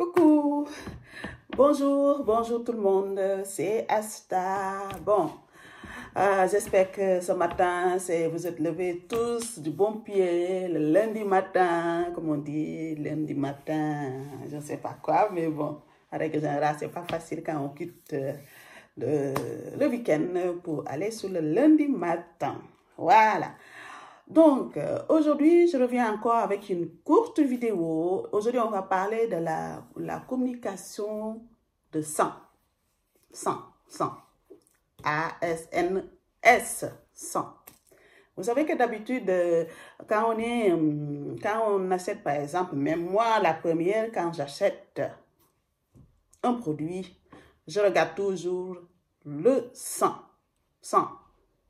Coucou, bonjour tout le monde, c'est Asta. Bon, j'espère que ce matin, vous êtes levés tous du bon pied, le lundi matin, comme on dit, lundi matin, je ne sais pas quoi, mais bon, en règle générale, c'est pas facile quand on quitte le week-end pour aller sur le lundi matin. Voilà. Donc, aujourd'hui, je reviens encore avec une courte vidéo. Aujourd'hui, on va parler de la communication de sang. Sang. A-S-N-S, sang. Vous savez que d'habitude, quand on achète, par exemple, même moi, la première, quand j'achète un produit, je regarde toujours le sang. Sang.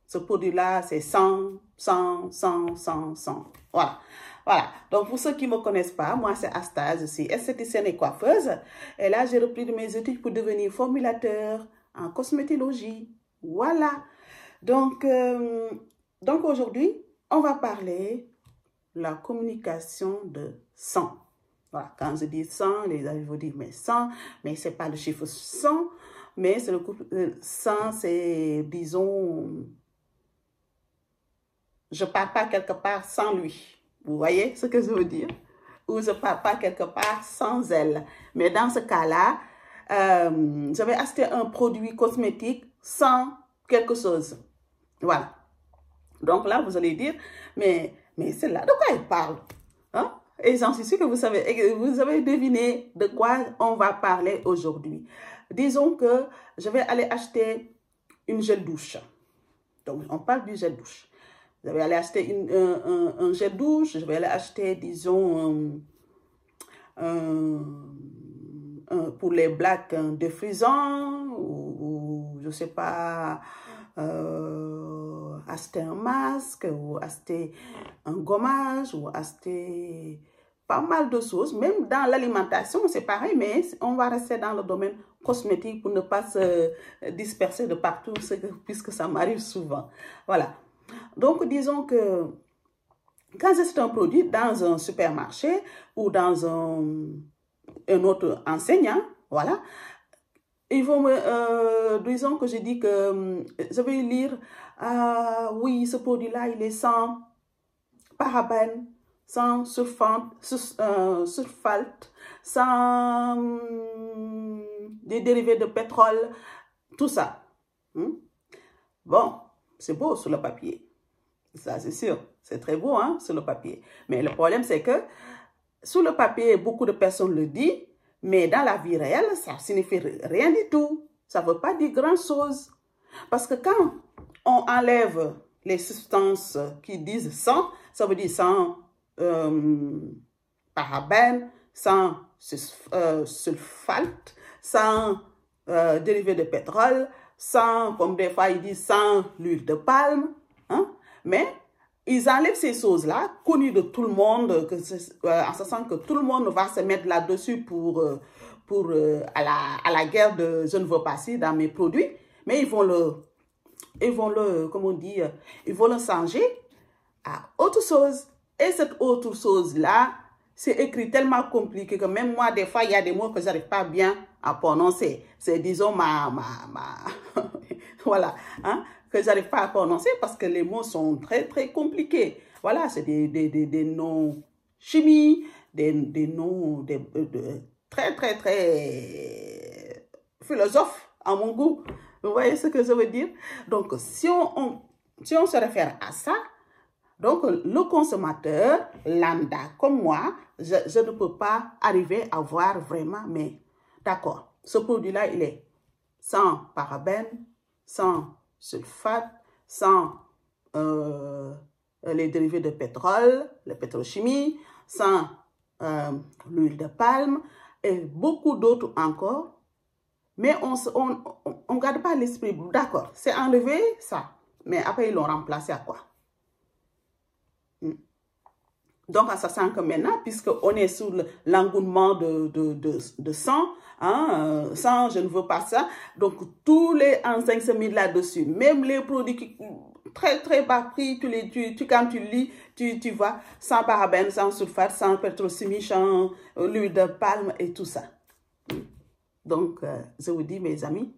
Ce produit-là, c'est 100. Voilà. Donc, pour ceux qui ne me connaissent pas, moi, c'est Asta, je suis esthéticienne et coiffeuse. Et là, j'ai repris de mes études pour devenir formulateur en cosmétologie. Voilà. Donc aujourd'hui, on va parler de la communication de 100. Voilà. Quand je dis 100, les gens vont dire, mais 100, mais ce n'est pas le chiffre 100, mais c'est le 100, c'est, disons... Je ne pars pas quelque part sans lui. Vous voyez ce que je veux dire? Ou je ne pars pas quelque part sans elle. Mais dans ce cas-là, je vais acheter un produit cosmétique sans quelque chose. Voilà. Donc là, vous allez dire, mais celle-là, de quoi elle parle? Hein? Et j'en suis sûre que vous avez deviné de quoi on va parler aujourd'hui. Disons que je vais aller acheter une gel douche. Donc, on parle du gel douche. Je vais aller acheter un gel douche, je vais aller acheter, disons, pour les blacks, un défrisant, ou je ne sais pas, acheter un masque, ou acheter un gommage, ou acheter pas mal de choses. Même dans l'alimentation, c'est pareil, mais on va rester dans le domaine cosmétique pour ne pas se disperser de partout, puisque ça m'arrive souvent. Voilà. Donc, disons que quand j'achète un produit dans un supermarché ou dans un autre enseignant, voilà, ils vont disons que je dis que je vais lire, oui, ce produit-là, il est sans parabènes, sans sulfate, sans des dérivés de pétrole, tout ça. Bon, c'est beau sur le papier. Ça, c'est sûr. C'est très beau, hein, sur le papier. Mais le problème, c'est que sur le papier, beaucoup de personnes le disent, mais dans la vie réelle, ça ne signifie rien du tout. Ça ne veut pas dire grand-chose. Parce que quand on enlève les substances qui disent 100, ça veut dire sans parabènes, sans sulfate, sans dérivés de pétrole, sans, comme des fois ils disent, sans l'huile de palme. Hein? Mais ils enlèvent ces choses-là, connues de tout le monde, en sachant que tout le monde va se mettre là-dessus à la guerre de je ne veux pas ci dans mes produits, mais ils vont le changer à autre chose. Et cette autre chose-là, c'est écrit tellement compliqué que même moi, des fois, il y a des mots que je n'arrive pas bien à prononcer. C'est, disons, voilà, hein, que je n'arrive pas à prononcer parce que les mots sont très, très compliqués. Voilà, c'est des noms chimie, des noms très, très, très philosophes à mon goût. Vous voyez ce que je veux dire? Donc, si on se réfère à ça, donc, le consommateur lambda comme moi, je ne peux pas arriver à voir vraiment, mais d'accord, ce produit-là, il est sans parabènes, sans sulfate, sans les dérivés de pétrole, la pétrochimie, sans l'huile de palme et beaucoup d'autres encore. Mais on ne garde pas l'esprit. D'accord, c'est enlevé ça, mais après ils l'ont remplacé à quoi? Donc, en sachant que maintenant, puisqu'on est sous l'engouement de sang, hein, sang, je ne veux pas ça, donc tous les enseignes se mettent là-dessus. Même les produits qui très, très bas prix, quand tu lis, vois, sans parabènes, sans sulfate, sans pétrochimie, sans l'huile de palme et tout ça. Donc, je vous dis, mes amis,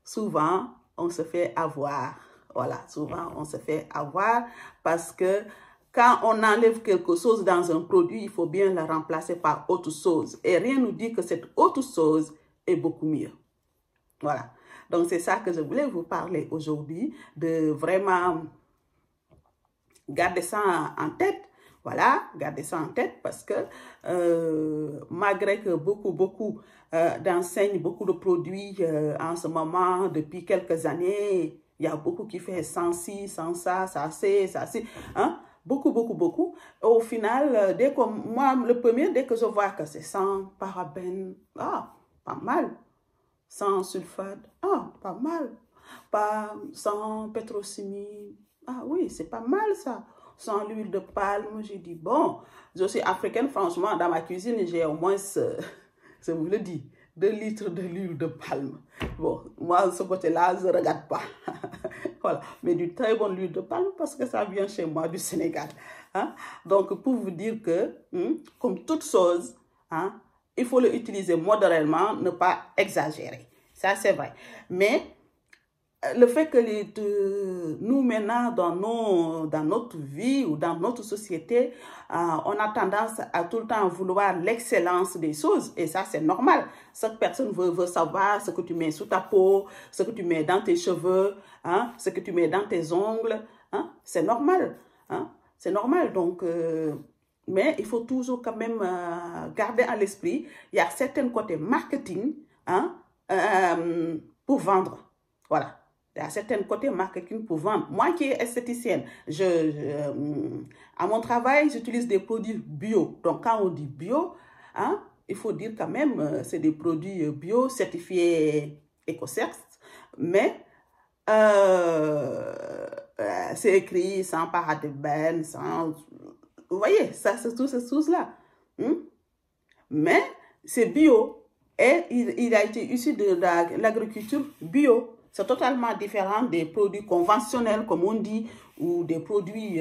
souvent, on se fait avoir. Voilà, souvent, on se fait avoir parce que quand on enlève quelque chose dans un produit, il faut bien le remplacer par autre chose. Et rien ne nous dit que cette autre chose est beaucoup mieux. Voilà. Donc, c'est ça que je voulais vous parler aujourd'hui, de vraiment garder ça en tête. Voilà, gardez ça en tête parce que malgré que beaucoup d'enseignes, beaucoup de produits en ce moment, depuis quelques années, il y a beaucoup qui fait sans ci, sans ça, ça c'est, hein? Beaucoup. Au final, dès que moi, le premier, dès que je vois que c'est sans parabènes, ah, pas mal. Sans sulfate, ah, pas mal. Pas sans pétrochimie, ah oui, c'est pas mal ça. Sans l'huile de palme, j'ai dit, bon, je suis africaine, franchement, dans ma cuisine, j'ai au moins, je vous le dis, 2 litres de l'huile de palme. Bon, moi, ce côté-là, je ne regarde pas. Voilà, mais du très bon huile de palme parce que ça vient chez moi du Sénégal. Hein? Donc, pour vous dire que, comme toute chose, hein, il faut l'utiliser modérément, ne pas exagérer. Ça, c'est vrai. Mais le fait que nous, maintenant, dans notre vie ou dans notre société, on a tendance à tout le temps vouloir l'excellence des choses. Et ça, c'est normal. Chaque personne veut savoir ce que tu mets sous ta peau, ce que tu mets dans tes cheveux, hein, ce que tu mets dans tes ongles. Hein, c'est normal. Hein, c'est normal. Donc, mais il faut toujours quand même garder à l'esprit, il y a certains côtés marketing, hein, pour vendre. Voilà. Il y a certains côtés marketing pour vendre. Moi qui est esthéticienne, à mon travail, j'utilise des produits bio. Donc, quand on dit bio, hein, il faut dire quand même, c'est des produits bio certifiés EcoCert, mais c'est écrit sans parabènes, sans... Vous voyez, ça, c'est toutes ces choses-là. Mais c'est bio et il a été issu de l'agriculture bio. C'est totalement différent des produits conventionnels, comme on dit, ou des produits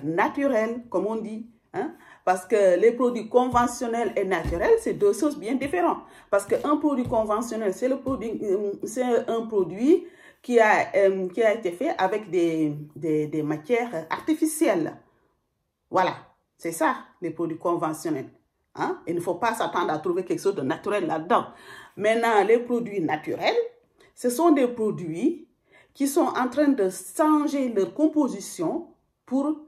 naturels, comme on dit. Hein? Parce que les produits conventionnels et naturels, c'est 2 choses bien différentes. Parce qu'un produit conventionnel, c'est un produit qui a été fait avec des matières artificielles. Voilà, c'est ça, les produits conventionnels. Hein? Il ne faut pas s'attendre à trouver quelque chose de naturel là-dedans. Maintenant, les produits naturels, ce sont des produits qui sont en train de changer leur composition pour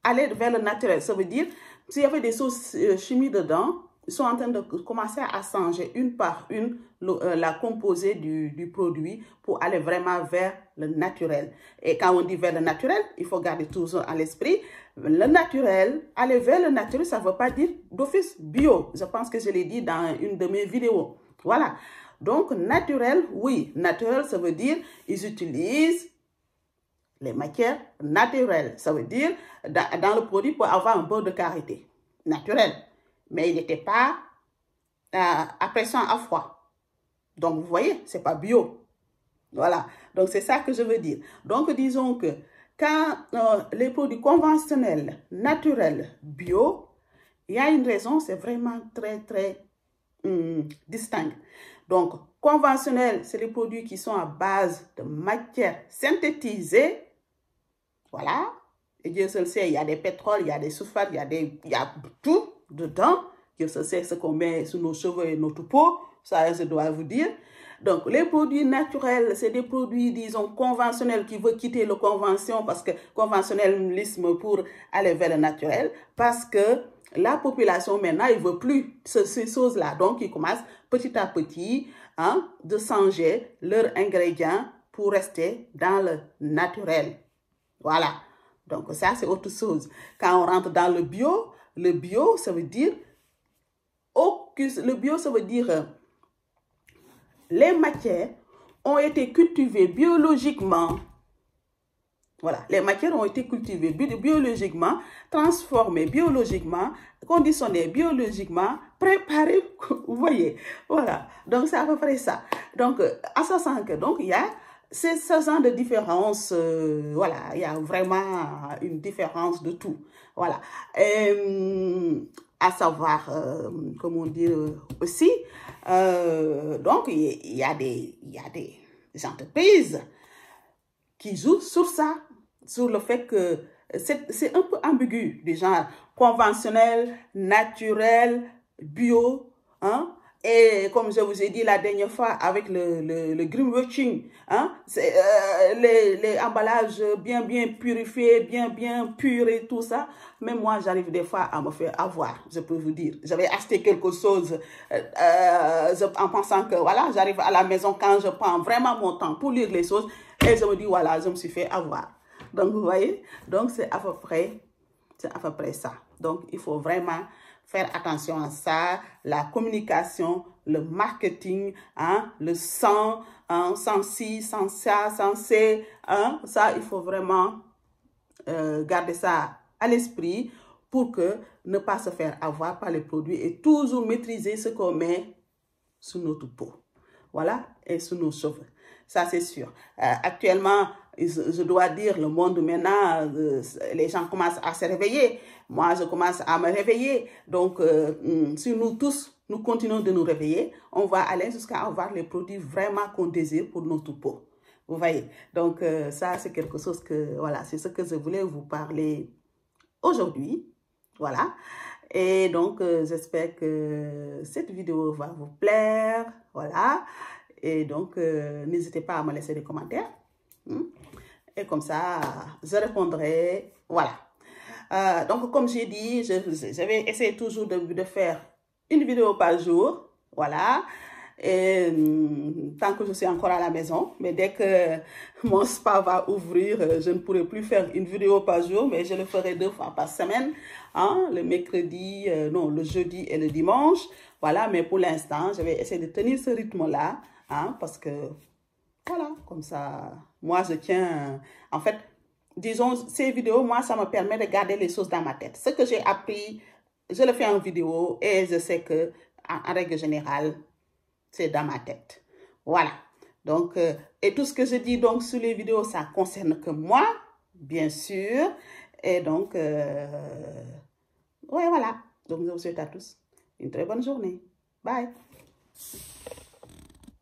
aller vers le naturel. Ça veut dire, s'il y avait des choses chimiques dedans, ils sont en train de commencer à changer une par une la composée du produit pour aller vraiment vers le naturel. Et quand on dit vers le naturel, il faut garder toujours à l'esprit, le naturel, aller vers le naturel, ça ne veut pas dire d'office bio. Je pense que je l'ai dit dans une de mes vidéos. Voilà. Donc, naturel, oui. Naturel, ça veut dire ils utilisent les matières naturelles. Ça veut dire dans le produit pour avoir un beurre de karité. Naturel. Mais il n'était pas à pression à froid. Donc, vous voyez, ce n'est pas bio. Voilà. Donc, c'est ça que je veux dire. Donc, disons que quand les produits conventionnels, naturels, bio, il y a une raison, c'est vraiment très distinct. Donc, conventionnel, c'est les produits qui sont à base de matières synthétisées. Voilà. Et Dieu seul sait, il y a des pétroles, il y a des sulfates, il y a tout dedans. Dieu seul sait ce qu'on met sur nos cheveux et notre peau. Ça, je dois vous dire. Donc, les produits naturels, c'est des produits, disons, conventionnels qui veulent quitter la convention parce que conventionnalisme pour aller vers le naturel. Parce que la population, maintenant, il ne veut plus ces choses-là. Donc, ils commencent petit à petit de changer leurs ingrédients pour rester dans le naturel. Voilà. Donc, ça, c'est autre chose. Quand on rentre dans le bio, ça veut dire... Le bio, ça veut dire... les matières ont été cultivées biologiquement. Voilà, les matières ont été cultivées biologiquement, transformées biologiquement, conditionnées biologiquement, préparées, vous voyez. Voilà, donc c'est à peu près ça. Donc, à ce sens que, donc, il y a ce genre de différence, voilà, il y a vraiment une différence de tout. Voilà. à savoir, comment dire aussi, donc il y a des entreprises qui jouent sur ça, sur le fait que c'est un peu ambigu, du genre conventionnel, naturel, bio, hein. Et comme je vous ai dit la dernière fois avec le greenwashing, hein, c'est les emballages bien purifiés, bien purs et tout ça. Même moi, j'arrive des fois à me faire avoir, je peux vous dire. J'avais acheté quelque chose en pensant que voilà, j'arrive à la maison quand je prends vraiment mon temps pour lire les choses et je me dis voilà, je me suis fait avoir. Donc vous voyez, donc c'est à peu près ça. Donc il faut vraiment faire attention à ça, la communication, le marketing, hein, le sans, hein, sans ci, sans ça, sans c'est, hein, ça, il faut vraiment garder ça à l'esprit pour que ne pas se faire avoir par les produits et toujours maîtriser ce qu'on met sur notre peau. Voilà, et sur nos cheveux. Ça, c'est sûr. Actuellement, je dois dire, le monde maintenant, les gens commencent à se réveiller. Moi, je commence à me réveiller. Donc, si nous tous, nous continuons de nous réveiller, on va aller jusqu'à avoir les produits vraiment qu'on désire pour notre peau. Vous voyez? Donc, ça, c'est quelque chose que, voilà, c'est ce que je voulais vous parler aujourd'hui. Voilà. Et donc, j'espère que cette vidéo va vous plaire. Voilà. Et donc, n'hésitez pas à me laisser des commentaires. Et comme ça, je répondrai. Voilà. Donc, comme j'ai dit, je vais essayer toujours de faire une vidéo par jour. Voilà. Et tant que je suis encore à la maison, mais dès que mon spa va ouvrir, je ne pourrai plus faire une vidéo par jour, mais je le ferai 2 fois par semaine, hein, le mercredi, non, le jeudi et le dimanche. Voilà, mais pour l'instant, je vais essayer de tenir ce rythme-là, hein, parce que, voilà, comme ça, moi, je tiens, en fait, disons, ces vidéos, moi, ça me permet de garder les choses dans ma tête. Ce que j'ai appris, je le fais en vidéo et je sais que, en règle générale, c'est dans ma tête. Voilà. Donc, et tout ce que je dis donc sur les vidéos, ça concerne que moi, bien sûr. Et donc, ouais, voilà. Donc, je vous souhaite à tous une très bonne journée. Bye.